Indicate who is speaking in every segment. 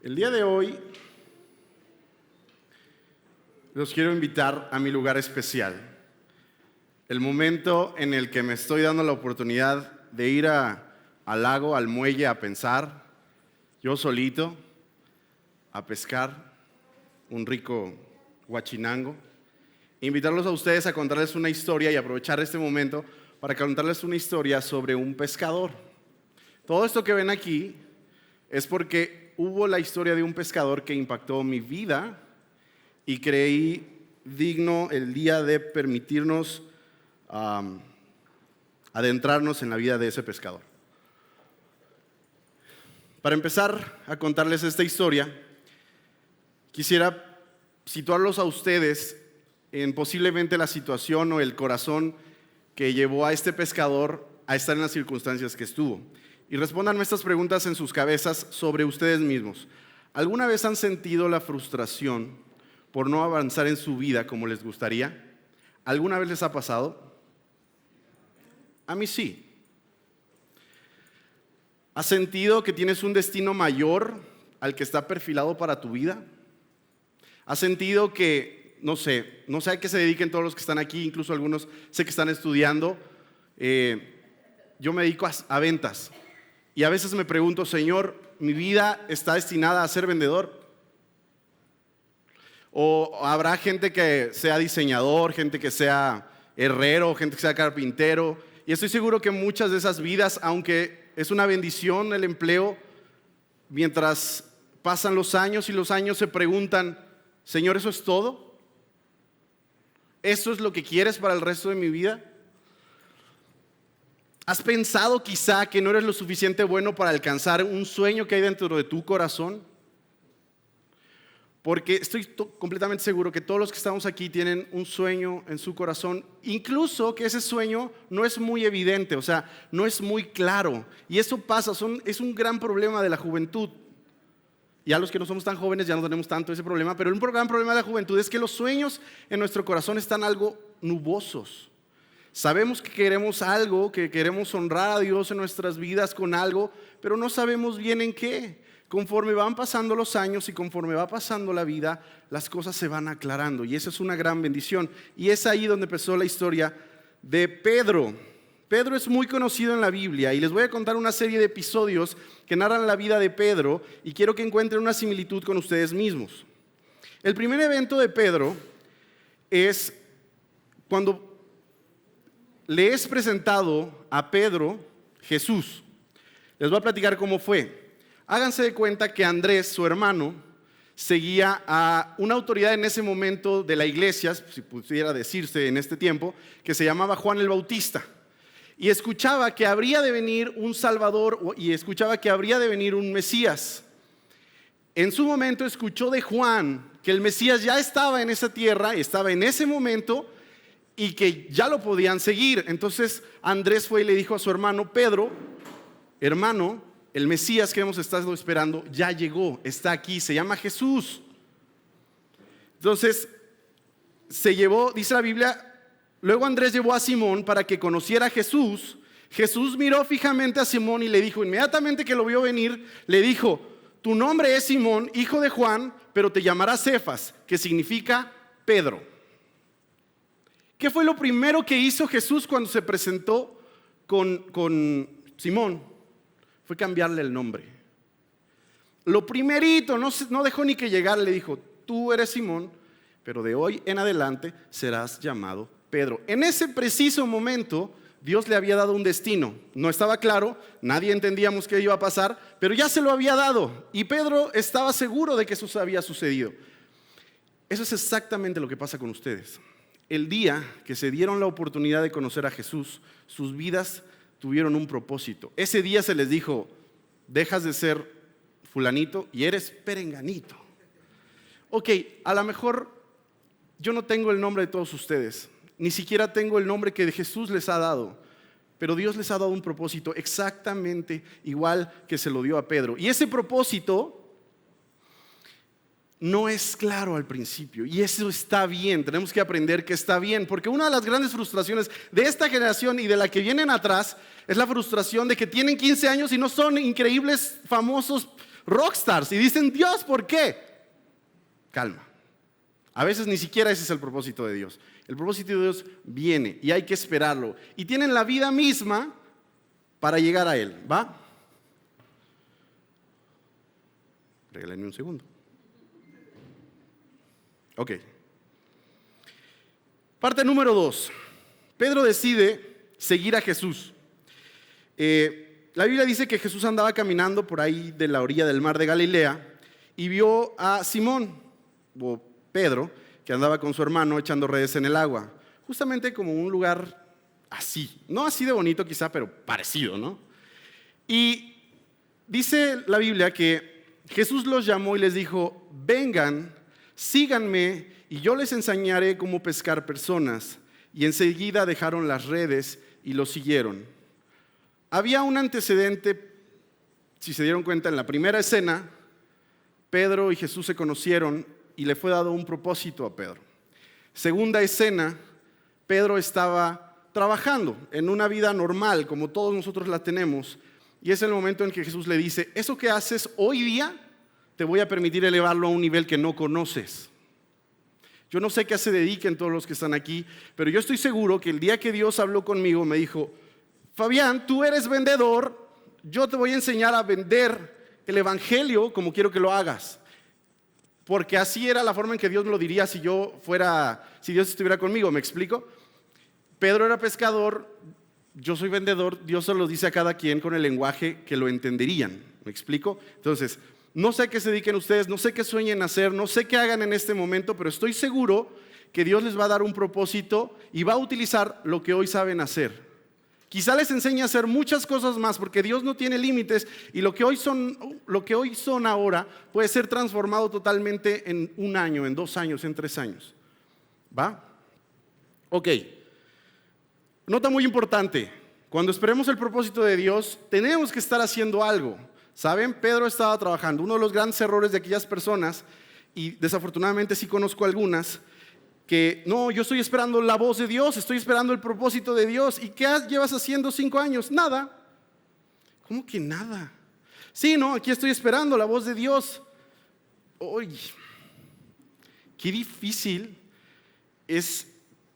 Speaker 1: El día de hoy los quiero invitar a mi lugar especial. El momento en el que me estoy dando la oportunidad de ir al lago, al muelle, a pensar, yo solito, a pescar un rico huachinango. Invitarlos a ustedes a contarles una historia y aprovechar este momento para contarles una historia sobre un pescador. Todo esto que ven aquí es porque hubo la historia de un pescador que impactó mi vida y creí digno el día de permitirnos adentrarnos en la vida de ese pescador. Para empezar a contarles esta historia, quisiera situarlos a ustedes en posiblemente la situación o el corazón que llevó a este pescador a estar en las circunstancias que estuvo. Y respóndanme estas preguntas en sus cabezas sobre ustedes mismos. ¿Alguna vez han sentido la frustración por no avanzar en su vida como les gustaría? ¿Alguna vez les ha pasado? A mí sí. ¿Has sentido que tienes un destino mayor al que está perfilado para tu vida? ¿Has sentido que, no sé a qué se dediquen todos los que están aquí, incluso algunos sé que están estudiando? Yo me dedico a ventas. Y a veces me pregunto, Señor, ¿mi vida está destinada a ser vendedor? ¿O habrá gente que sea diseñador, gente que sea herrero, gente que sea carpintero? Y estoy seguro que muchas de esas vidas, aunque es una bendición el empleo, mientras pasan los años y los años se preguntan, Señor, ¿eso es todo? ¿Eso es lo que quieres para el resto de mi vida? ¿Has pensado quizá que no eres lo suficiente bueno para alcanzar un sueño que hay dentro de tu corazón? Porque estoy completamente seguro que todos los que estamos aquí tienen un sueño en su corazón, incluso que ese sueño no es muy evidente, o sea, no es muy claro. Y eso pasa, es un gran problema de la juventud. Ya los que no somos tan jóvenes ya no tenemos tanto ese problema, pero un gran problema de la juventud es que los sueños en nuestro corazón están algo nubosos. Sabemos que queremos algo, que queremos honrar a Dios en nuestras vidas con algo, pero no sabemos bien en qué. Conforme van pasando los años y conforme va pasando la vida, las cosas se van aclarando y esa es una gran bendición. Y es ahí donde empezó la historia de Pedro. Pedro es muy conocido en la Biblia y les voy a contar una serie de episodios que narran la vida de Pedro y quiero que encuentren una similitud con ustedes mismos. El primer evento de Pedro es cuando le es presentado a Pedro Jesús. Les voy a platicar cómo fue. Háganse de cuenta que Andrés, su hermano, seguía a una autoridad en ese momento de la iglesia, si pudiera decirse en este tiempo, que se llamaba Juan el Bautista. Y escuchaba que habría de venir un Salvador y escuchaba que habría de venir un Mesías. En su momento escuchó de Juan que el Mesías ya estaba en esa tierra, estaba en ese momento y que ya lo podían seguir. Entonces Andrés fue y le dijo a su hermano Pedro, hermano, el Mesías que hemos estado esperando ya llegó, está aquí, se llama Jesús. Entonces se llevó, dice la Biblia, luego Andrés llevó a Simón para que conociera a Jesús. Jesús miró fijamente a Simón y le dijo, inmediatamente que lo vio venir, le dijo, tu nombre es Simón, hijo de Juan, pero te llamarás Cefas, que significa Pedro. ¿Qué fue lo primero que hizo Jesús cuando se presentó con Simón? Fue cambiarle el nombre. Lo primerito, no dejó ni que llegara, le dijo, tú eres Simón, pero de hoy en adelante serás llamado Pedro. En ese preciso momento, Dios le había dado un destino. No estaba claro, nadie entendíamos qué iba a pasar, pero ya se lo había dado. Y Pedro estaba seguro de que eso había sucedido. Eso es exactamente lo que pasa con ustedes. El día que se dieron la oportunidad de conocer a Jesús, sus vidas tuvieron un propósito. Ese día se les dijo, dejas de ser fulanito y eres perenganito. Ok, a lo mejor yo no tengo el nombre de todos ustedes, ni siquiera tengo el nombre que Jesús les ha dado, pero Dios les ha dado un propósito exactamente igual que se lo dio a Pedro. Y ese propósito no es claro al principio y eso está bien, tenemos que aprender que está bien, porque una de las grandes frustraciones de esta generación y de la que vienen atrás es la frustración de que tienen 15 años y no son increíbles, famosos rockstars y dicen, Dios, ¿por qué? Calma. A veces ni siquiera ese es el propósito de Dios. El propósito de Dios viene y hay que esperarlo. Y tienen la vida misma para llegar a Él, ¿va? Regálenme un segundo. Ok. Parte número 2. Pedro decide seguir a Jesús. La Biblia dice que Jesús andaba caminando por ahí de la orilla del mar de Galilea y vio a Simón, o Pedro, que andaba con su hermano echando redes en el agua, justamente como un lugar así, no así de bonito quizá, pero parecido, ¿no? Y dice la Biblia que Jesús los llamó y les dijo, vengan, síganme y yo les enseñaré cómo pescar personas. Y enseguida dejaron las redes y lo siguieron. Había un antecedente, si se dieron cuenta, en la primera escena, Pedro y Jesús se conocieron y le fue dado un propósito a Pedro. Segunda escena, Pedro estaba trabajando en una vida normal, como todos nosotros la tenemos, y es el momento en que Jesús le dice, eso que haces hoy día, te voy a permitir elevarlo a un nivel que no conoces. Yo no sé a qué se dediquen todos los que están aquí, pero yo estoy seguro que el día que Dios habló conmigo, me dijo, Fabián, tú eres vendedor, yo te voy a enseñar a vender el evangelio como quiero que lo hagas. Porque así era la forma en que Dios me lo diría si Dios estuviera conmigo, ¿me explico? Pedro era pescador, yo soy vendedor, Dios se lo dice a cada quien con el lenguaje que lo entenderían, ¿me explico? Entonces, no sé a qué se dediquen ustedes, no sé qué sueñen hacer, no sé qué hagan en este momento, pero estoy seguro que Dios les va a dar un propósito y va a utilizar lo que hoy saben hacer. Quizá les enseñe a hacer muchas cosas más porque Dios no tiene límites y lo que hoy son ahora puede ser transformado totalmente en 1 año, en 2 años, en 3 años. ¿Va? Ok. Nota muy importante. Cuando esperemos el propósito de Dios, tenemos que estar haciendo algo. ¿Saben? Pedro estaba trabajando. Uno de los grandes errores de aquellas personas, y desafortunadamente sí conozco algunas, que no, yo estoy esperando la voz de Dios, estoy esperando el propósito de Dios. ¿Y qué llevas haciendo 5 años? Nada. ¿Cómo que nada? Sí, no, aquí estoy esperando la voz de Dios. Oye, qué difícil es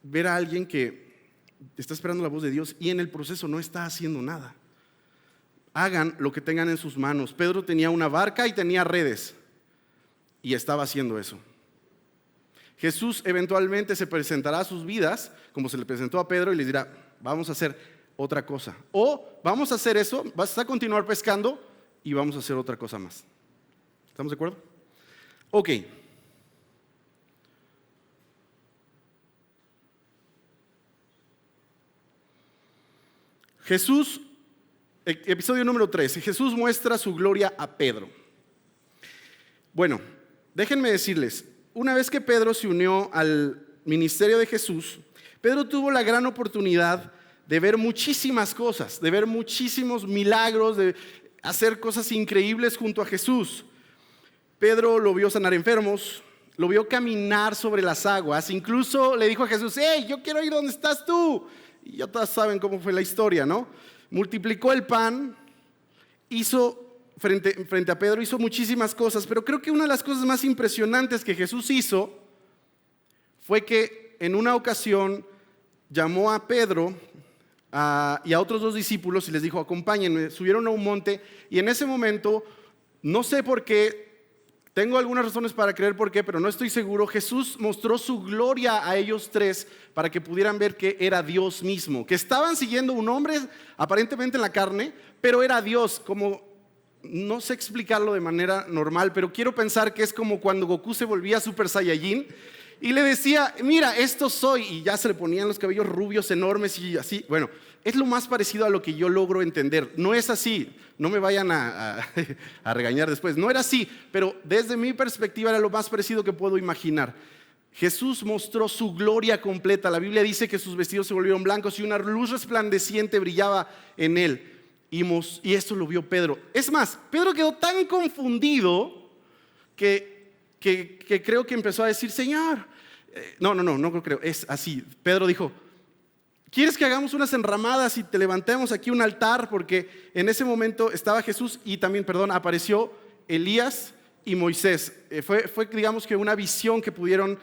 Speaker 1: ver a alguien que está esperando la voz de Dios y en el proceso no está haciendo nada. Hagan lo que tengan en sus manos. Pedro tenía una barca y tenía redes y estaba haciendo eso. Jesús eventualmente se presentará a sus vidas, como se le presentó a Pedro, y les dirá, vamos a hacer otra cosa. O vamos a hacer eso, vas a continuar pescando y vamos a hacer otra cosa más. ¿Estamos de acuerdo? Ok. Jesús, episodio número 13, Jesús muestra su gloria a Pedro. Bueno, déjenme decirles, una vez que Pedro se unió al ministerio de Jesús, Pedro tuvo la gran oportunidad de ver muchísimas cosas, de ver muchísimos milagros, de hacer cosas increíbles junto a Jesús. Pedro lo vio sanar enfermos, lo vio caminar sobre las aguas, incluso le dijo a Jesús, hey, yo quiero ir donde estás tú. Y ya todos saben cómo fue la historia, ¿no? Multiplicó el pan, hizo frente a Pedro, hizo muchísimas cosas, pero creo que una de las cosas más impresionantes que Jesús hizo fue que en una ocasión llamó a Pedro y a otros 2 discípulos y les dijo, acompáñenme. Subieron a un monte y en ese momento, no sé por qué, tengo algunas razones para creer por qué, pero no estoy seguro, Jesús mostró su gloria a ellos 3 para que pudieran ver que era Dios mismo, que estaban siguiendo un hombre aparentemente en la carne, pero era Dios, como no sé explicarlo de manera normal, pero quiero pensar que es como cuando Goku se volvía Super Saiyajin y le decía, mira, esto soy, y ya se le ponían los cabellos rubios enormes y así. Bueno, es lo más parecido a lo que yo logro entender. No es así, no me vayan a regañar después. No era así, pero desde mi perspectiva era lo más parecido que puedo imaginar. Jesús mostró su gloria completa. La Biblia dice que sus vestidos se volvieron blancos y una luz resplandeciente brillaba en él. Y esto lo vio Pedro. Es más, Pedro quedó tan confundido que creo que empezó a decir, Señor, no creo, es así. Pedro dijo, ¿quieres que hagamos unas enramadas y te levantemos aquí un altar? Porque en ese momento estaba Jesús y también, apareció Elías y Moisés. Fue digamos que una visión que pudieron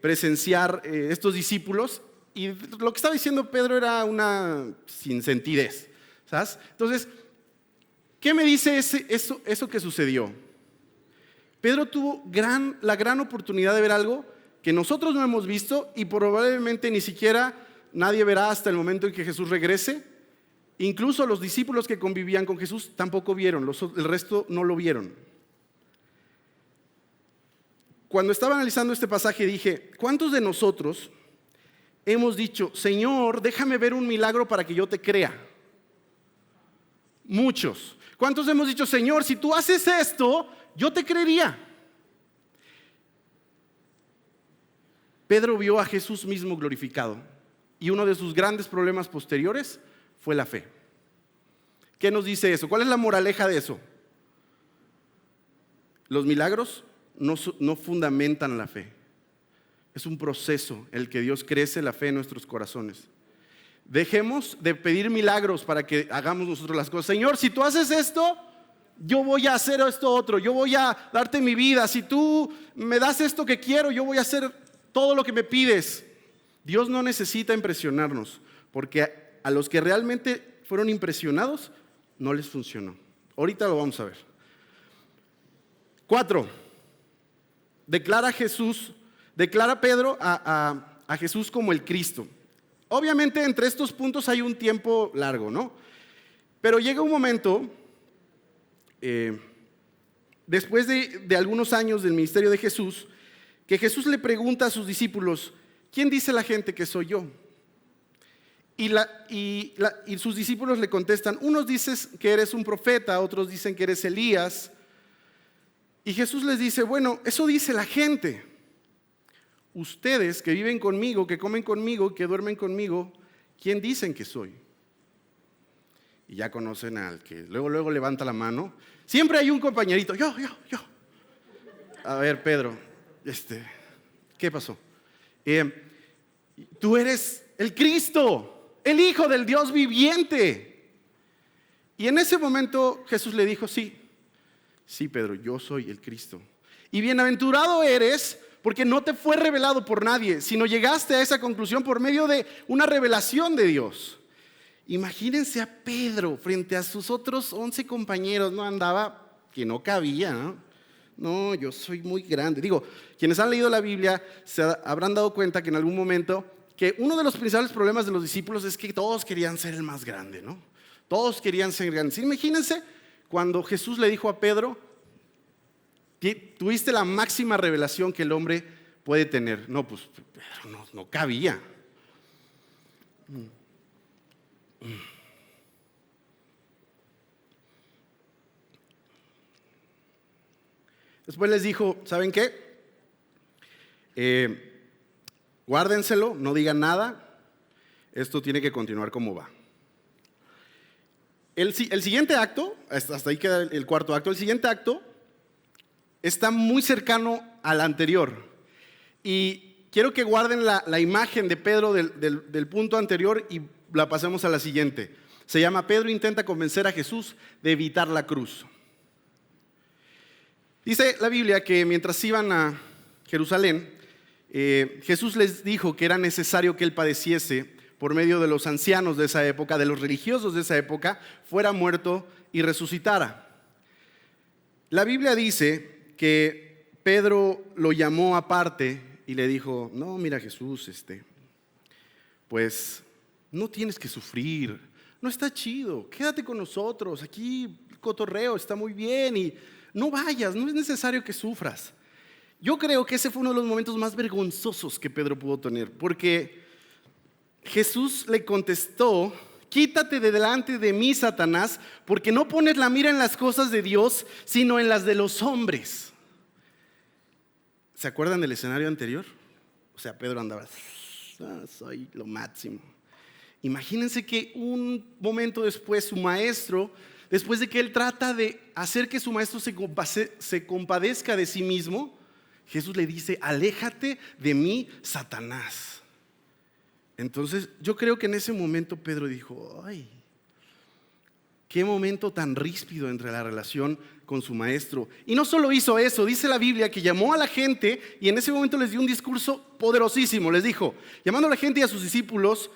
Speaker 1: presenciar estos discípulos, y lo que estaba diciendo Pedro era una sinsentidez, ¿sabes? Entonces, ¿qué me dice eso que sucedió? Pedro tuvo la gran oportunidad de ver algo que nosotros no hemos visto y probablemente ni siquiera nadie verá hasta el momento en que Jesús regrese. Incluso los discípulos que convivían con Jesús tampoco vieron, el resto no lo vieron. Cuando estaba analizando este pasaje dije, ¿cuántos de nosotros hemos dicho, Señor, déjame ver un milagro para que yo te crea? Muchos. ¿Cuántos hemos dicho, Señor, si tú haces esto, yo te creería? Pedro vio a Jesús mismo glorificado y uno de sus grandes problemas posteriores fue la fe. ¿Qué nos dice eso? ¿Cuál es la moraleja de eso? Los milagros no fundamentan la fe. Es un proceso en el que Dios crece la fe en nuestros corazones. Dejemos de pedir milagros para que hagamos nosotros las cosas. Señor, si tú haces esto, yo voy a hacer esto otro. Yo voy a darte mi vida. Si tú me das esto que quiero, yo voy a hacer todo lo que me pides. Dios no necesita impresionarnos, porque a los que realmente fueron impresionados, no les funcionó. Ahorita lo vamos a ver. 4. Declara Pedro a Jesús como el Cristo. Obviamente entre estos puntos hay un tiempo largo, ¿no? Pero llega un momento, después de algunos años del ministerio de Jesús, que Jesús le pregunta a sus discípulos, ¿quién dice la gente que soy yo? Y sus discípulos le contestan, unos dicen que eres un profeta, otros dicen que eres Elías. Y Jesús les dice, bueno, eso dice la gente. Ustedes que viven conmigo, que comen conmigo, que duermen conmigo, ¿quién dicen que soy? Y ya conocen al que luego levanta la mano. Siempre hay un compañerito, yo. A ver, Pedro, ¿qué pasó? Tú eres el Cristo, el Hijo del Dios viviente. Y en ese momento Jesús le dijo, sí, Pedro, yo soy el Cristo. Y bienaventurado eres porque no te fue revelado por nadie, sino llegaste a esa conclusión por medio de una revelación de Dios. Imagínense a Pedro frente a sus otros 11 compañeros, no andaba que no cabía, ¿no? No, yo soy muy grande. Digo, quienes han leído la Biblia se habrán dado cuenta que en algún momento que uno de los principales problemas de los discípulos es que todos querían ser el más grande, ¿no? Todos querían ser grandes. Imagínense cuando Jesús le dijo a Pedro, tuviste la máxima revelación que el hombre puede tener. No, pues Pedro no cabía. Después les dijo, ¿saben qué? Guárdenselo, no digan nada. Esto tiene que continuar como va. El siguiente acto, hasta ahí queda el cuarto acto, el siguiente acto está muy cercano al anterior. Y quiero que guarden la imagen de Pedro del punto anterior y la pasemos a la siguiente. Se llama Pedro intenta convencer a Jesús de evitar la cruz. Dice la Biblia que mientras iban a Jerusalén, Jesús les dijo que era necesario que él padeciese por medio de los ancianos de esa época, de los religiosos de esa época, fuera muerto y resucitara. La Biblia dice que Pedro lo llamó aparte y le dijo, no, mira Jesús, pues no tienes que sufrir, no está chido, quédate con nosotros, aquí el cotorreo está muy bien y no vayas, no es necesario que sufras. Yo creo que ese fue uno de los momentos más vergonzosos que Pedro pudo tener, porque Jesús le contestó, quítate de delante de mí, Satanás, porque no pones la mira en las cosas de Dios, sino en las de los hombres. ¿Se acuerdan del escenario anterior? O sea, Pedro andaba, soy lo máximo. Imagínense que un momento después su maestro, después de que él trata de hacer que su maestro se compadezca de sí mismo, Jesús le dice, aléjate de mí, Satanás. Entonces yo creo que en ese momento Pedro dijo, ay, Qué momento tan ríspido entre la relación con su maestro. Y no solo hizo eso, dice la Biblia que llamó a la gente y en ese momento les dio un discurso poderosísimo. Les dijo, llamando a la gente y a sus discípulos,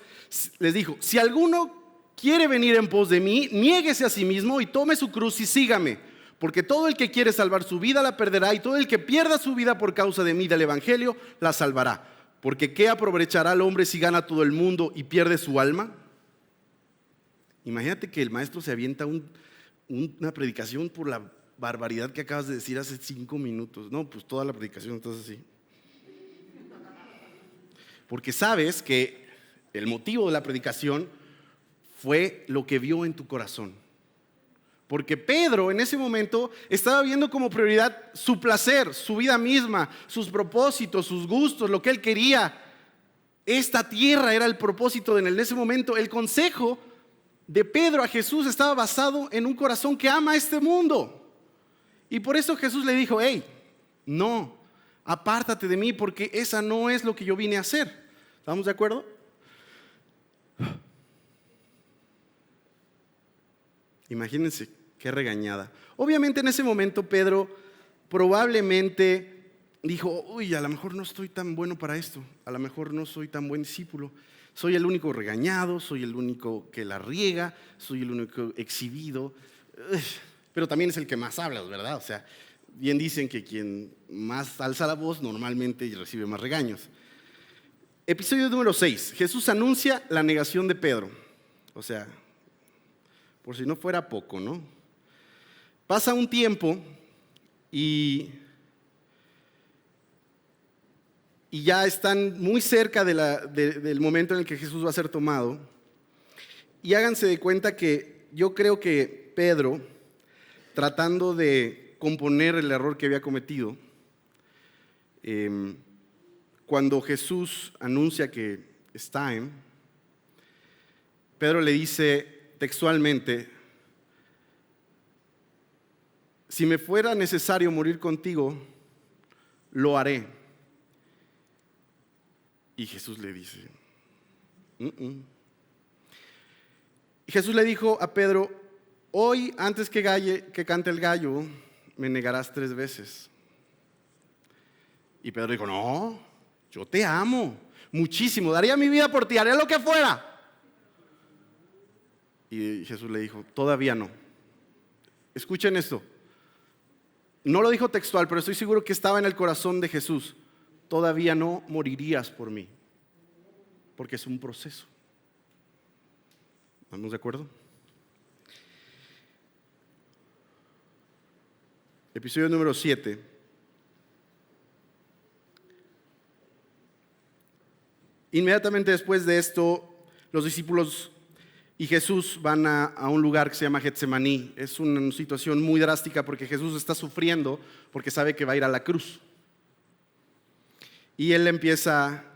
Speaker 1: les dijo: si alguno quiere venir en pos de mí, niéguese a sí mismo y tome su cruz y sígame. Porque todo el que quiere salvar su vida la perderá, y todo el que pierda su vida por causa de mí, del evangelio, la salvará. Porque ¿qué aprovechará al hombre si gana todo el mundo y pierde su alma? Imagínate que el maestro se avienta una predicación por la barbaridad que acabas de decir hace 5 minutos. No, pues toda la predicación entonces sí. Porque sabes que el motivo de la predicación fue lo que vio en tu corazón. Porque Pedro en ese momento estaba viendo como prioridad su placer, su vida misma, sus propósitos, sus gustos, lo que él quería. Esta tierra era el propósito en ese momento. El consejo de Pedro a Jesús estaba basado en un corazón que ama este mundo. Y por eso Jesús le dijo: hey, no, apártate de mí, porque esa no es lo que yo vine a hacer. ¿Estamos de acuerdo? Imagínense qué regañada. Obviamente en ese momento Pedro probablemente dijo: uy, a lo mejor no estoy tan bueno para esto, a lo mejor no soy tan buen discípulo. Soy el único regañado, soy el único que la riega, soy el único exhibido. Pero también es el que más habla, ¿verdad? O sea, bien dicen que quien más alza la voz normalmente recibe más regaños. Episodio número 6. Jesús anuncia la negación de Pedro. O sea, por si no fuera poco, ¿no? Pasa un tiempo y ya están muy cerca del momento en el que Jesús va a ser tomado. Y háganse de cuenta que yo creo que Pedro, tratando de componer el error que había cometido, cuando Jesús anuncia que es time, Pedro le dice textualmente: si me fuera necesario morir contigo, lo haré. Y Jesús le dice: Y Jesús le dijo a Pedro: hoy, antes que cante el gallo, me negarás 3 veces. Y Pedro dijo: no, yo te amo muchísimo, daría mi vida por ti, haría lo que fuera. Y Jesús le dijo: todavía no. Escuchen esto. No lo dijo textual, pero estoy seguro que estaba en el corazón de Jesús. Todavía no morirías por mí, porque es un proceso. ¿Estamos de acuerdo? Episodio número 7. Inmediatamente después de esto, los discípulos y Jesús van a un lugar que se llama Getsemaní. Es una situación muy drástica porque Jesús está sufriendo porque sabe que va a ir a la cruz. Y él empieza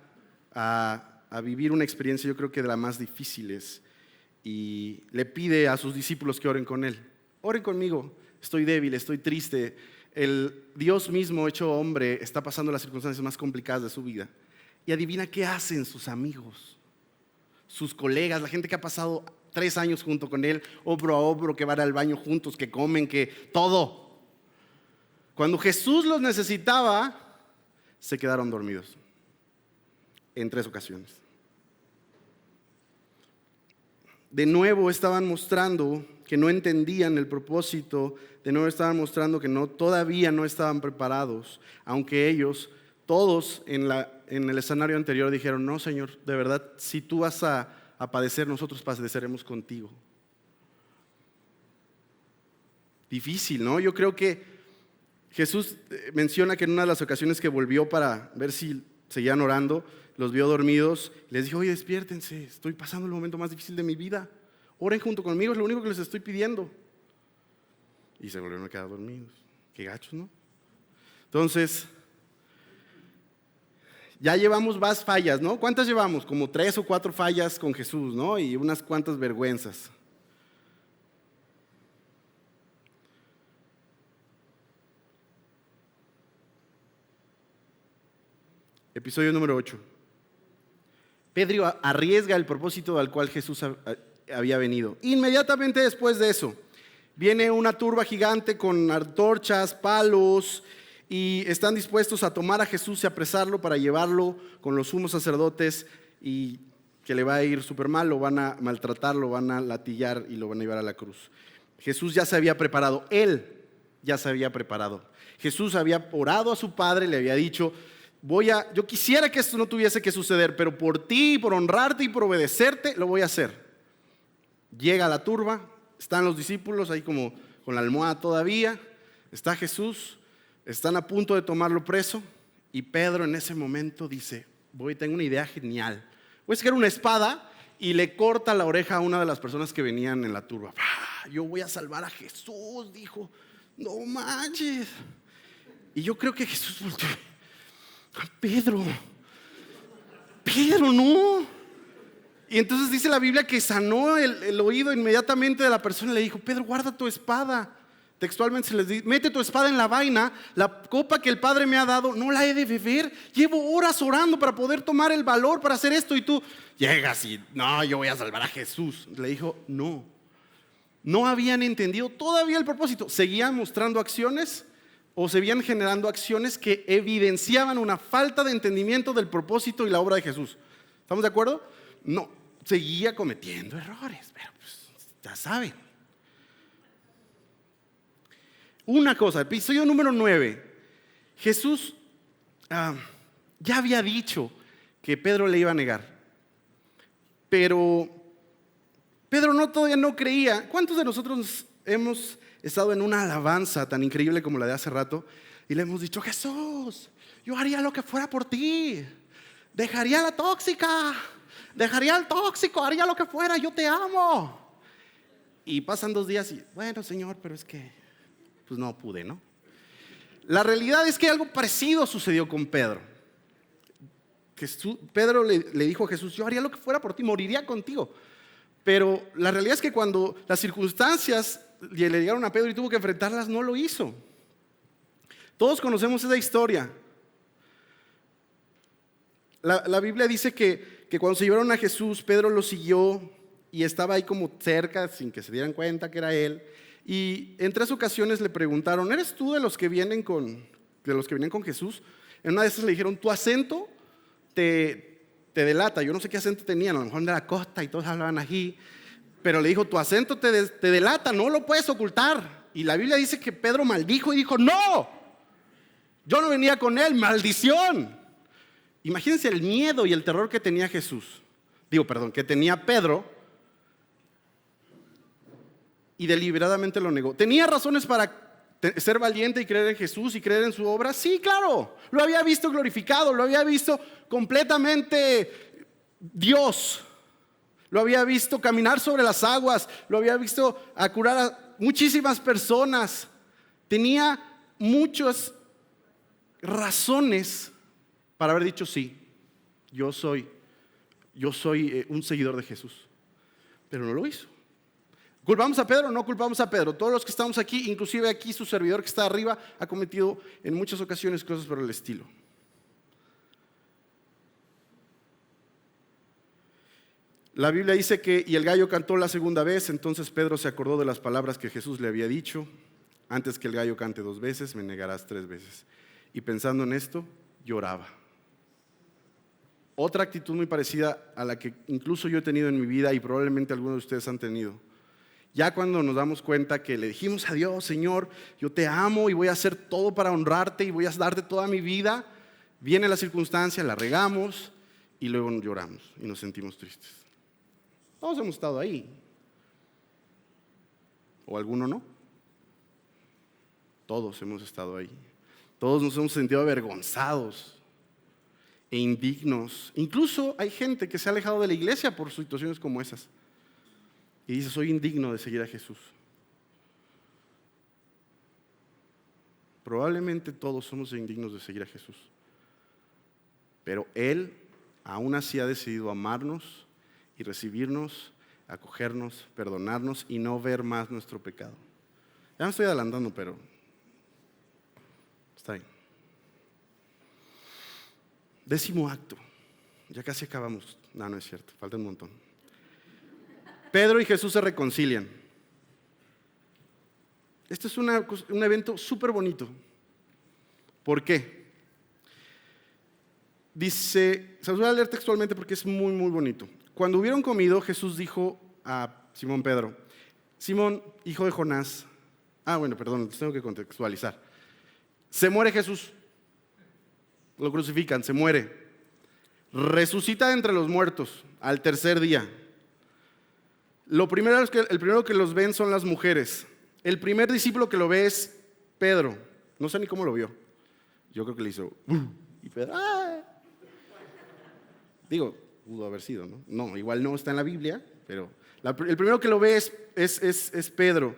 Speaker 1: a vivir una experiencia, yo creo que de las más difíciles, y le pide a sus discípulos que oren con él. Oren conmigo, estoy débil, estoy triste. El Dios mismo hecho hombre está pasando las circunstancias más complicadas de su vida. Y adivina qué hacen sus amigos, sus colegas, la gente que ha pasado 3 años junto con él, hombro a hombro, que van al baño juntos, que comen, que todo. Cuando Jesús los necesitaba, se quedaron dormidos en 3 ocasiones. De nuevo estaban mostrando que no entendían el propósito, de nuevo estaban mostrando que todavía no estaban preparados, aunque ellos, todos en el escenario anterior dijeron: no, Señor, de verdad, si tú vas a padecer, nosotros padeceremos contigo. Difícil, ¿no? Yo creo que Jesús menciona que en una de las ocasiones que volvió para ver si seguían orando, los vio dormidos, les dijo: oye, despiértense, estoy pasando el momento más difícil de mi vida, oren junto conmigo, es lo único que les estoy pidiendo. Y se volvieron a quedar dormidos. Qué gachos, ¿no? Entonces, ya llevamos más fallas, ¿no? ¿Cuántas llevamos? Como 3 o 4 fallas con Jesús, ¿no? Y unas cuantas vergüenzas. Episodio número 8. Pedro arriesga el propósito al cual Jesús había venido. Inmediatamente después de eso, viene una turba gigante con antorchas, palos, y están dispuestos a tomar a Jesús y apresarlo para llevarlo con los sumos sacerdotes, y que le va a ir súper mal, lo van a maltratar, lo van a latillar y lo van a llevar a la cruz. Jesús ya se había preparado, él ya se había preparado. Jesús había orado a su Padre, le había dicho: yo quisiera que esto no tuviese que suceder, pero por ti, por honrarte y por obedecerte, lo voy a hacer. Llega la turba, están los discípulos ahí como con la almohada todavía, está Jesús, están a punto de tomarlo preso, y Pedro en ese momento dice: tengo una idea genial. Voy a sacar una espada y le corta la oreja a una de las personas que venían en la turba. Yo voy a salvar a Jesús, dijo. No manches. Y yo creo que Jesús volteó: Pedro, no. Y entonces dice la Biblia que sanó el oído inmediatamente de la persona y le dijo: Pedro, guarda tu espada. Textualmente se les dice: mete tu espada en la vaina, la copa que el Padre me ha dado, no la he de beber. Llevo horas orando para poder tomar el valor para hacer esto, y tú llegas y: no, yo voy a salvar a Jesús. Le dijo: no habían entendido todavía el propósito. Seguían mostrando acciones, o se habían generando acciones que evidenciaban una falta de entendimiento del propósito y la obra de Jesús. ¿Estamos de acuerdo? No, seguía cometiendo errores, pero pues, ya saben. Una cosa, episodio número 9. Jesús ya había dicho que Pedro le iba a negar, pero Pedro todavía no creía. ¿Cuántos de nosotros hemos estado en una alabanza tan increíble como la de hace rato y le hemos dicho: Jesús, yo haría lo que fuera por ti, dejaría la tóxica, dejaría al tóxico, haría lo que fuera, yo te amo? Y pasan 2 días y: bueno, Señor, pero es que pues no pude, ¿no? La realidad es que algo parecido sucedió con Pedro. Pedro le dijo a Jesús: yo haría lo que fuera por ti, moriría contigo. Pero la realidad es que cuando las circunstancias le llegaron a Pedro y tuvo que enfrentarlas, no lo hizo. Todos conocemos esa historia. La Biblia dice que cuando se llevaron a Jesús, Pedro lo siguió y estaba ahí como cerca sin que se dieran cuenta que era él. Y en 3 ocasiones le preguntaron: ¿eres tú de los que venían con Jesús? En una de esas le dijeron: tu acento te delata. Yo no sé qué acento tenían, a lo mejor de la costa y todos hablaban aquí, pero le dijo: tu acento te delata, no lo puedes ocultar. Y la Biblia dice que Pedro maldijo y dijo: no, yo no venía con él, maldición. Imagínense el miedo y el terror que tenía que tenía Pedro, y deliberadamente lo negó. ¿Tenía razones para ser valiente y creer en Jesús y creer en su obra? Sí, claro. Lo había visto glorificado, lo había visto completamente Dios. Lo había visto caminar sobre las aguas, lo había visto a curar a muchísimas personas. Tenía muchas razones para haber dicho: sí, yo soy un seguidor de Jesús. Pero no lo hizo. ¿Culpamos a Pedro? No culpamos a Pedro. Todos los que estamos aquí, inclusive aquí su servidor que está arriba, ha cometido en muchas ocasiones cosas por el estilo. La Biblia dice que: y el gallo cantó la segunda vez. Entonces Pedro se acordó de las palabras que Jesús le había dicho: antes que el gallo cante 2 veces, me negarás 3 veces. Y pensando en esto, lloraba. Otra actitud muy parecida a la que incluso yo he tenido en mi vida, y probablemente algunos de ustedes han tenido. Ya cuando nos damos cuenta que le dijimos a Dios: Señor, yo te amo y voy a hacer todo para honrarte y voy a darte toda mi vida, viene la circunstancia, la regamos y luego lloramos y nos sentimos tristes. Todos hemos estado ahí. ¿O alguno no? Todos hemos estado ahí. Todos nos hemos sentido avergonzados e indignos. Incluso hay gente que se ha alejado de la iglesia por situaciones como esas y dice: soy indigno de seguir a Jesús. Probablemente todos somos indignos de seguir a Jesús, pero Él aún así ha decidido amarnos y recibirnos, acogernos, perdonarnos y no ver más nuestro pecado. Ya me estoy adelantando, pero está bien. 10º acto. Ya casi acabamos. No es cierto, falta un montón. Pedro y Jesús se reconcilian. Este es un evento súper bonito. ¿Por qué? Dice, se los voy a leer textualmente porque es muy, muy bonito. Cuando hubieron comido, Jesús dijo a Simón Pedro: Simón, hijo de Jonás. Bueno, perdón, les tengo que contextualizar. Se muere Jesús. Lo crucifican, se muere. Resucita de entre los muertos al tercer día. El primero que los ven son las mujeres. El primer discípulo que lo ve es Pedro. No sé ni cómo lo vio. Yo creo que le hizo y Pedro, ¡ah! Digo, pudo haber sido, ¿no? No, igual no está en la Biblia, pero el primero que lo ve es Pedro.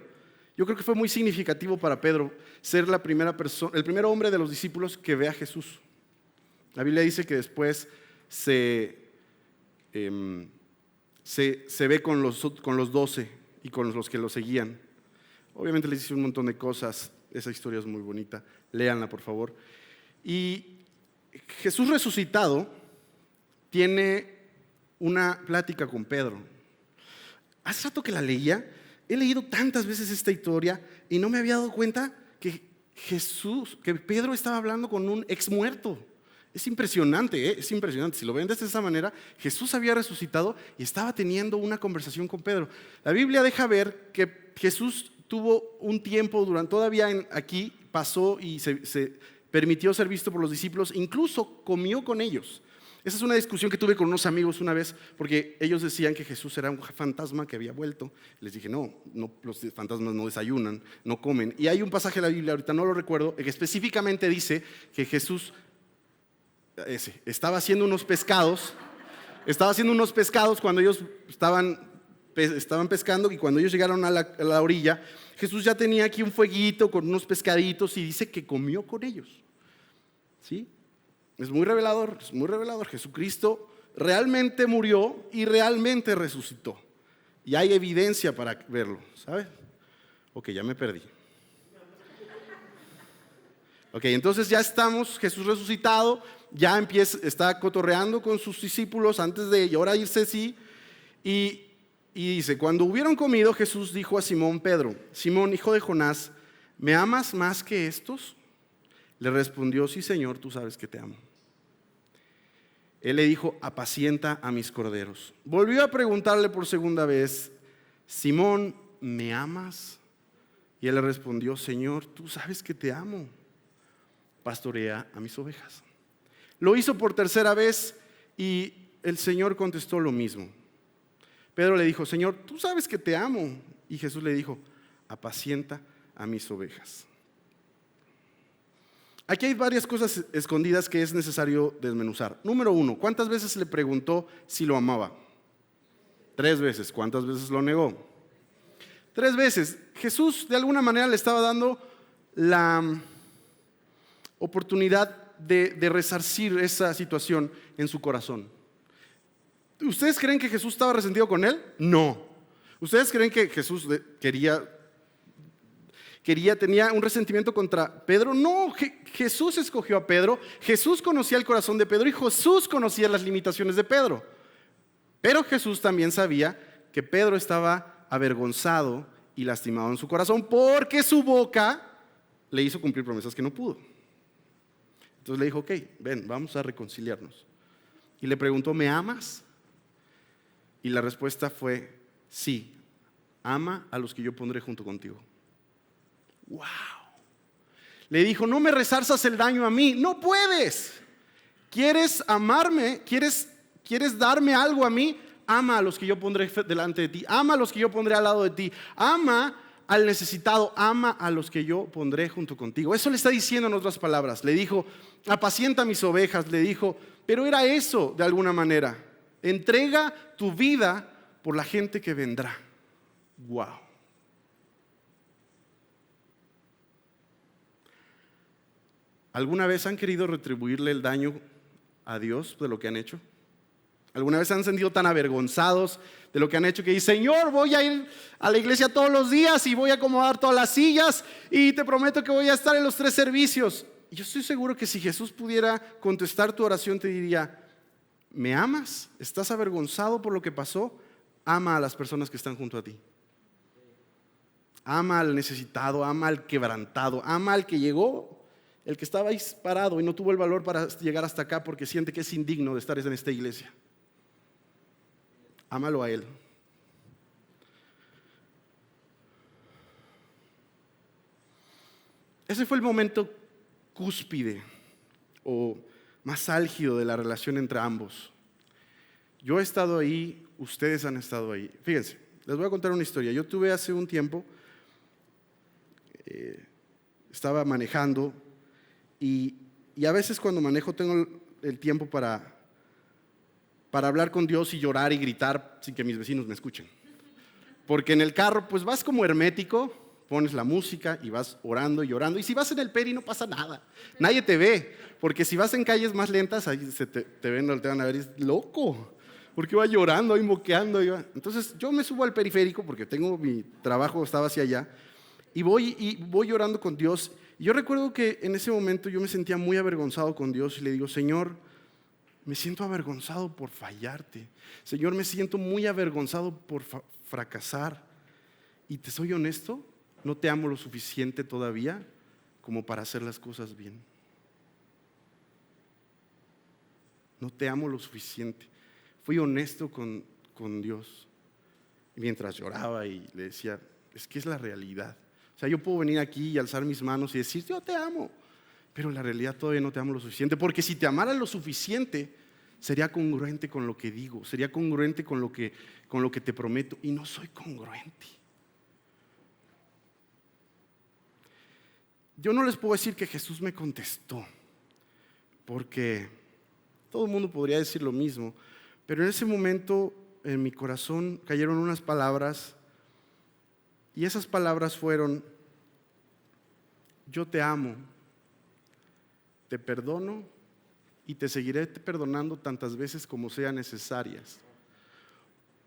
Speaker 1: Yo creo que fue muy significativo para Pedro ser la primera persona, el primer hombre de los discípulos que ve a Jesús. La Biblia dice que después se ve con los 12 y con los que lo seguían. Obviamente les hice un montón de cosas. Esa historia es muy bonita. Léanla, por favor. Y Jesús resucitado tiene una plática con Pedro. Hace rato que la leía, he leído tantas veces esta historia y no me había dado cuenta que Pedro estaba hablando con un ex muerto. Es impresionante, ¿eh? Es impresionante. Si lo ven de esa manera, Jesús había resucitado y estaba teniendo una conversación con Pedro. La Biblia deja ver que Jesús tuvo un tiempo todavía aquí, pasó y se permitió ser visto por los discípulos, incluso comió con ellos. Esa es una discusión que tuve con unos amigos una vez, porque ellos decían que Jesús era un fantasma que había vuelto. Les dije, no, los fantasmas no desayunan, no comen. Y hay un pasaje de la Biblia, ahorita no lo recuerdo, que específicamente dice que Jesús estaba haciendo unos pescados cuando ellos estaban pescando, y cuando ellos llegaron a la orilla, Jesús ya tenía aquí un fueguito con unos pescaditos y dice que comió con ellos. ¿Sí? Es muy revelador, es muy revelador. Jesucristo realmente murió y realmente resucitó. Y hay evidencia para verlo, ¿sabes? Ok, ya me perdí. Ok, entonces ya estamos, Jesús resucitado, ya está cotorreando con sus discípulos antes de ahora irse, sí. Y dice, cuando hubieron comido, Jesús dijo a Simón Pedro: Simón, hijo de Jonás, ¿me amas más que estos? Le respondió: sí, Señor, tú sabes que te amo. Él le dijo: apacienta a mis corderos. Volvió a preguntarle por segunda vez: Simón, ¿me amas? Y él le respondió: Señor, tú sabes que te amo. Pastorea a mis ovejas. Lo hizo por tercera vez y el Señor contestó lo mismo. Pedro le dijo: Señor, tú sabes que te amo. Y Jesús le dijo: apacienta a mis ovejas. Aquí hay varias cosas escondidas que es necesario desmenuzar. Número 1, ¿cuántas veces le preguntó si lo amaba? 3 veces. ¿Cuántas veces lo negó? 3 veces. Jesús de alguna manera le estaba dando la oportunidad de resarcir esa situación en su corazón. ¿Ustedes creen que Jesús estaba resentido con él? No. ¿Ustedes creen que Jesús tenía un resentimiento contra Pedro? No, Jesús escogió a Pedro, Jesús conocía el corazón de Pedro y Jesús conocía las limitaciones de Pedro. Pero Jesús también sabía que Pedro estaba avergonzado y lastimado en su corazón porque su boca le hizo cumplir promesas que no pudo. Entonces le dijo: ok, ven, vamos a reconciliarnos. Y le preguntó: ¿me amas? Y la respuesta fue: sí, ama a los que yo pondré junto contigo. ¡Wow! Le dijo: no me resarzas el daño a mí. No puedes. ¿Quieres amarme? ¿Quieres darme algo a mí? Ama a los que yo pondré delante de ti. Ama a los que yo pondré al lado de ti. Ama al necesitado. Ama a los que yo pondré junto contigo. Eso le está diciendo en otras palabras. Le dijo: apacienta mis ovejas. Le dijo, pero era eso de alguna manera. Entrega tu vida por la gente que vendrá. ¡Wow! ¿Alguna vez han querido retribuirle el daño a Dios de lo que han hecho? ¿Alguna vez han sentido tan avergonzados de lo que han hecho que dicen: Señor, voy a ir a la iglesia todos los días y voy a acomodar todas las sillas y te prometo que voy a estar en los 3 servicios? Yo estoy seguro que si Jesús pudiera contestar tu oración, te diría: ¿me amas? ¿Estás avergonzado por lo que pasó? ama a las personas que están junto a ti. Ama al necesitado, ama al quebrantado, ama al que llegó, el que estaba ahí parado y no tuvo el valor para llegar hasta acá porque siente que es indigno de estar en esta iglesia. Ámalo a él. Ese fue el momento cúspide o más álgido de la relación entre ambos. Yo he estado ahí, ustedes han estado ahí. Fíjense, les voy a contar una historia. Yo tuve hace un tiempo, estaba manejando y a veces cuando manejo tengo el tiempo para hablar con Dios y llorar y gritar sin que mis vecinos me escuchen. Porque en el carro pues vas como hermético, pones la música y vas orando y llorando. Y si vas en el peri no pasa nada, nadie te ve. Porque si vas en calles más lentas, ahí te ven, te van a ver, es loco. Porque va llorando, ahí moqueando. Entonces yo me subo al periférico porque tengo mi trabajo, estaba hacia allá. Y voy llorando con Dios. Y yo recuerdo que en ese momento yo me sentía muy avergonzado con Dios. Y le digo, Señor, me siento avergonzado por fallarte. Señor, me siento muy avergonzado por fracasar. Y te soy honesto, no te amo lo suficiente todavía como para hacer las cosas bien. No te amo lo suficiente. Fui honesto con Dios. Y mientras lloraba y le decía, es que es la realidad. O sea, yo puedo venir aquí y alzar mis manos y decir, yo te amo. Pero en la realidad todavía no te amo lo suficiente. Porque si te amara lo suficiente, sería congruente con lo que digo. Sería congruente con lo que te prometo. Y no soy congruente. Yo no les puedo decir que Jesús me contestó. Porque todo el mundo podría decir lo mismo. Pero en ese momento en mi corazón cayeron unas palabras. Y esas palabras fueron, yo te amo, te perdono y te seguiré perdonando tantas veces como sean necesarias.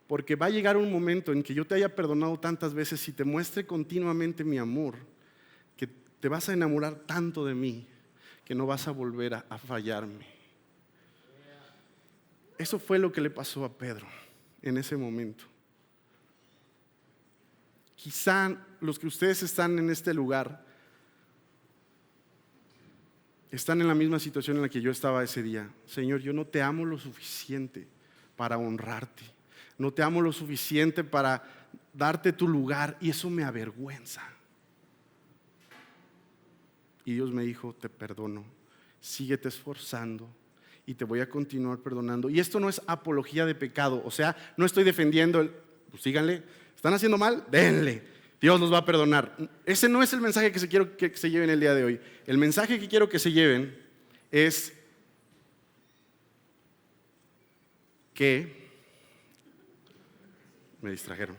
Speaker 1: Porque va a llegar un momento en que yo te haya perdonado tantas veces y te muestre continuamente mi amor, que te vas a enamorar tanto de mí que no vas a volver a fallarme. Eso fue lo que le pasó a Pedro en ese momento. Quizá los que ustedes están en este lugar están en la misma situación en la que yo estaba ese día. Señor, yo no te amo lo suficiente para honrarte. No te amo lo suficiente para darte tu lugar y eso me avergüenza. Y Dios me dijo, te perdono, síguete esforzando y te voy a continuar perdonando. Y esto no es apología de pecado, o sea, no estoy defendiendo, pues síganle, están haciendo mal, denle, Dios los va a perdonar. Ese no es el mensaje que quiero que se lleven el día de hoy. El mensaje que quiero que se lleven es que, me distrajeron,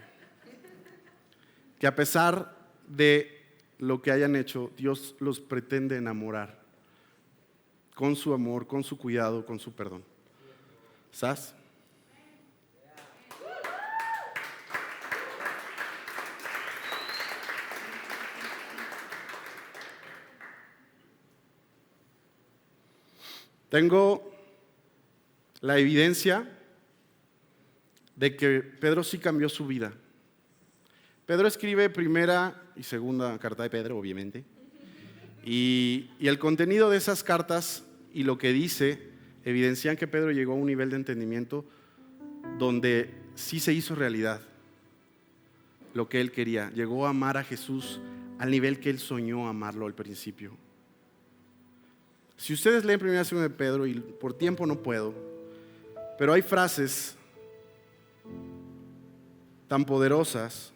Speaker 1: que a pesar de lo que hayan hecho, Dios los pretende enamorar con su amor, con su cuidado, con su perdón. ¿Sabes? Tengo la evidencia de que Pedro sí cambió su vida. Pedro escribe primera y segunda carta de Pedro, obviamente. Y el contenido de esas cartas y lo que dice evidencian que Pedro llegó a un nivel de entendimiento donde sí se hizo realidad lo que él quería. Llegó a amar a Jesús al nivel que él soñó amarlo al principio. Si ustedes leen primera y segunda de Pedro, y por tiempo no puedo, pero hay frases tan poderosas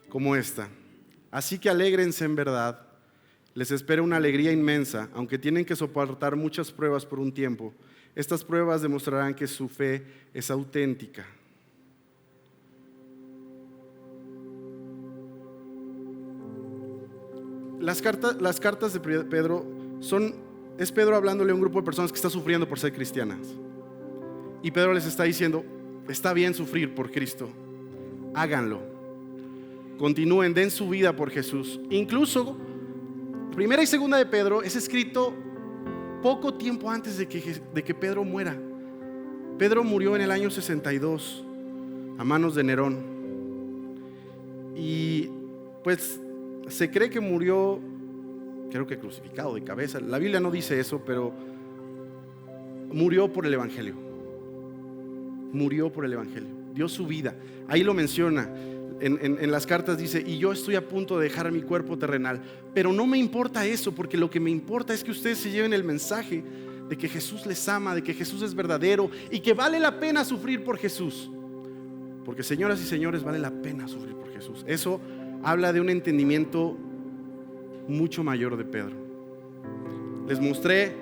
Speaker 1: como esta. Así que alégrense en verdad, les espera una alegría inmensa, aunque tienen que soportar muchas pruebas por un tiempo. Estas pruebas demostrarán que su fe es auténtica. Las cartas de Pedro es Pedro hablándole a un grupo de personas que está sufriendo por ser cristianas. Y Pedro les está diciendo, está bien sufrir por Cristo, háganlo. Continúen, den su vida por Jesús. Incluso, primera y segunda de Pedro es escrito poco tiempo antes de que Pedro muera. Pedro murió en el año 62 a manos de Nerón. Y pues se cree que murió, creo que crucificado de cabeza. La Biblia no dice eso, pero murió por el Evangelio. Murió por el Evangelio. Dio su vida. Ahí lo menciona. En las cartas dice: y yo estoy a punto de dejar mi cuerpo terrenal, pero no me importa eso, porque lo que me importa es que ustedes se lleven el mensaje de que Jesús les ama, de que Jesús es verdadero y que vale la pena sufrir por Jesús. Porque, señoras y señores, vale la pena sufrir por Jesús. Eso habla de un entendimiento mucho mayor de Pedro. Les mostré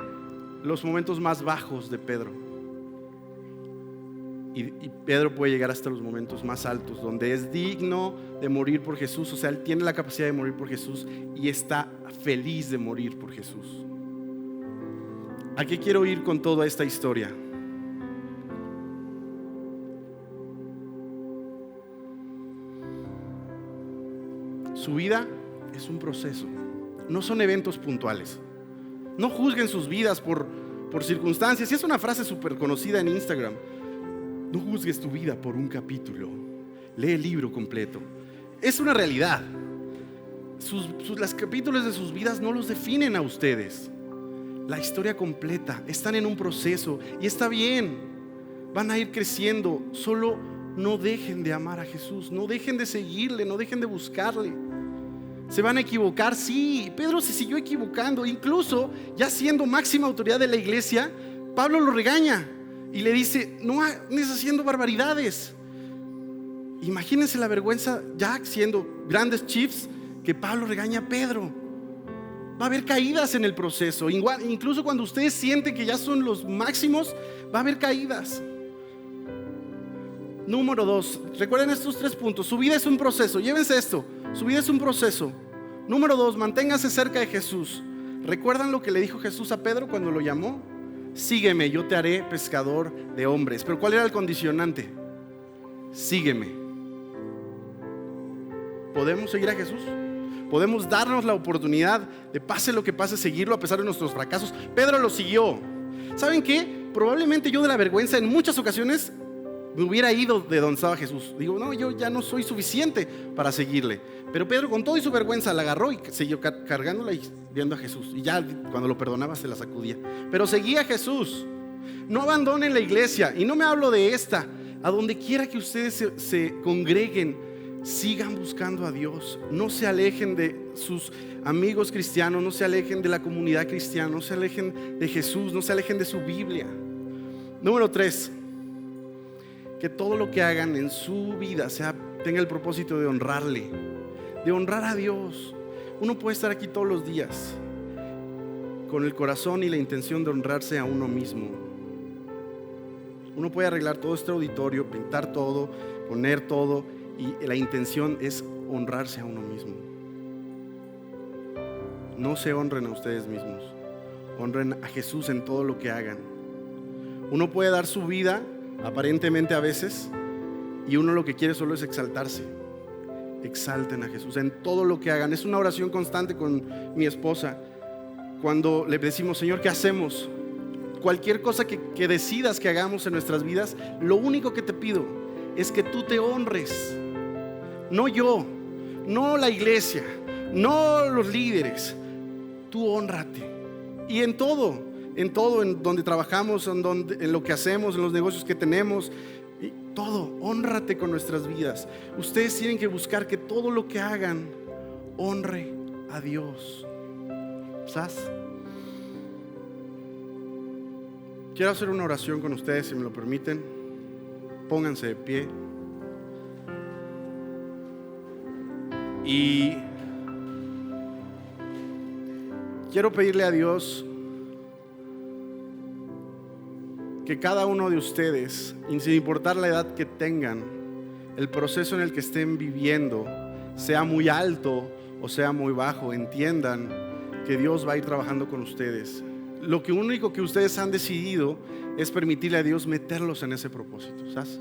Speaker 1: los momentos más bajos de Pedro. Y Pedro puede llegar hasta los momentos más altos, donde es digno de morir por Jesús. O sea, él tiene la capacidad de morir por Jesús y está feliz de morir por Jesús. ¿A qué quiero ir con toda esta historia? Su vida es un proceso, no son eventos puntuales. No juzguen sus vidas por circunstancias. Y es una frase súper conocida en Instagram: no juzgues tu vida por un capítulo, lee el libro completo. Es una realidad. Los capítulos de sus vidas no los definen a ustedes. La historia completa, están en un proceso y está bien. Van a ir creciendo. Solo no dejen de amar a Jesús, no dejen de seguirle, no dejen de buscarle. Se van a equivocar, sí. Pedro se siguió equivocando. Incluso ya siendo máxima autoridad de la iglesia, Pablo lo regaña y le dice: no andes haciendo barbaridades. Imagínense la vergüenza, ya siendo grandes chiefs, que Pablo regaña a Pedro. Va a haber caídas en el proceso. Incluso cuando ustedes sienten que ya son los máximos, va a haber caídas. Número 2, recuerden estos 3 puntos. Su vida es un proceso, llévense esto. Su vida es un proceso. Número 2, manténganse cerca de Jesús. ¿Recuerdan lo que le dijo Jesús a Pedro cuando lo llamó? Sígueme, yo te haré pescador de hombres. Pero ¿cuál era el condicionante? Sígueme. ¿Podemos seguir a Jesús? ¿Podemos darnos la oportunidad de, pase lo que pase, seguirlo a pesar de nuestros fracasos? Pedro lo siguió. ¿Saben qué? Probablemente yo, de la vergüenza, en muchas ocasiones me hubiera ido de donde estaba Jesús. Digo: no, yo ya no soy suficiente para seguirle. Pero Pedro, con todo y su vergüenza, la agarró y siguió cargándola y viendo a Jesús. Y ya cuando lo perdonaba se la sacudía. Pero seguía a Jesús. No abandonen la iglesia. Y no me hablo de esta. A donde quiera que ustedes se congreguen, sigan buscando a Dios. No se alejen de sus amigos cristianos, no se alejen de la comunidad cristiana, no se alejen de Jesús, no se alejen de su Biblia. Número 3, que todo lo que hagan en su vida tenga el propósito de honrarle, de honrar a Dios. Uno puede estar aquí todos los días con el corazón y la intención de honrarse a uno mismo. Uno puede arreglar todo este auditorio, pintar todo, poner todo, y la intención es honrarse a uno mismo. No se honren a ustedes mismos, honren a Jesús en todo lo que hagan. Uno puede dar su vida aparentemente a veces, y uno lo que quiere solo es exaltarse. Exalten a Jesús en todo lo que hagan. Es una oración constante con mi esposa. Cuando le decimos: Señor, ¿qué hacemos? Cualquier cosa que decidas que hagamos en nuestras vidas, lo único que te pido es que tú te honres. No yo, no la iglesia, no los líderes. Tú hónrate. Y en todo, en donde trabajamos, en lo que hacemos, en los negocios que tenemos, todo, hónrate con nuestras vidas. Ustedes tienen que buscar que todo lo que hagan honre a Dios. ¿Sabes? Quiero hacer una oración con ustedes, si me lo permiten. Pónganse de pie. Y quiero pedirle a Dios que cada uno de ustedes, sin importar la edad que tengan, el proceso en el que estén viviendo, sea muy alto o sea muy bajo, entiendan que Dios va a ir trabajando con ustedes. Lo único que ustedes han decidido es permitirle a Dios meterlos en ese propósito. ¿Sabes?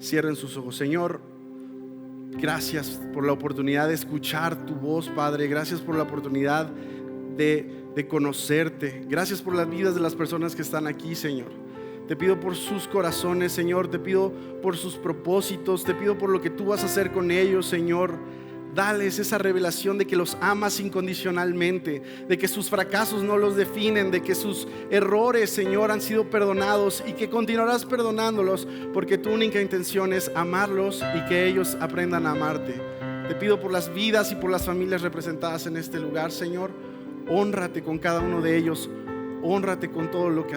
Speaker 1: Cierren sus ojos. Señor, gracias por la oportunidad de escuchar tu voz, Padre. Gracias por la oportunidad de conocerte. Gracias por las vidas de las personas que están aquí, Señor. Te pido por sus corazones, Señor. Te pido por sus propósitos. Te pido por lo que tú vas a hacer con ellos, Señor. Dales esa revelación de que los amas incondicionalmente, de que sus fracasos no los definen, de que sus errores, Señor, han sido perdonados y que continuarás perdonándolos, porque tu única intención es amarlos y que ellos aprendan a amarte. Te pido por las vidas y por las familias representadas en este lugar, Señor. Hónrate con cada uno de ellos, hónrate con todo lo que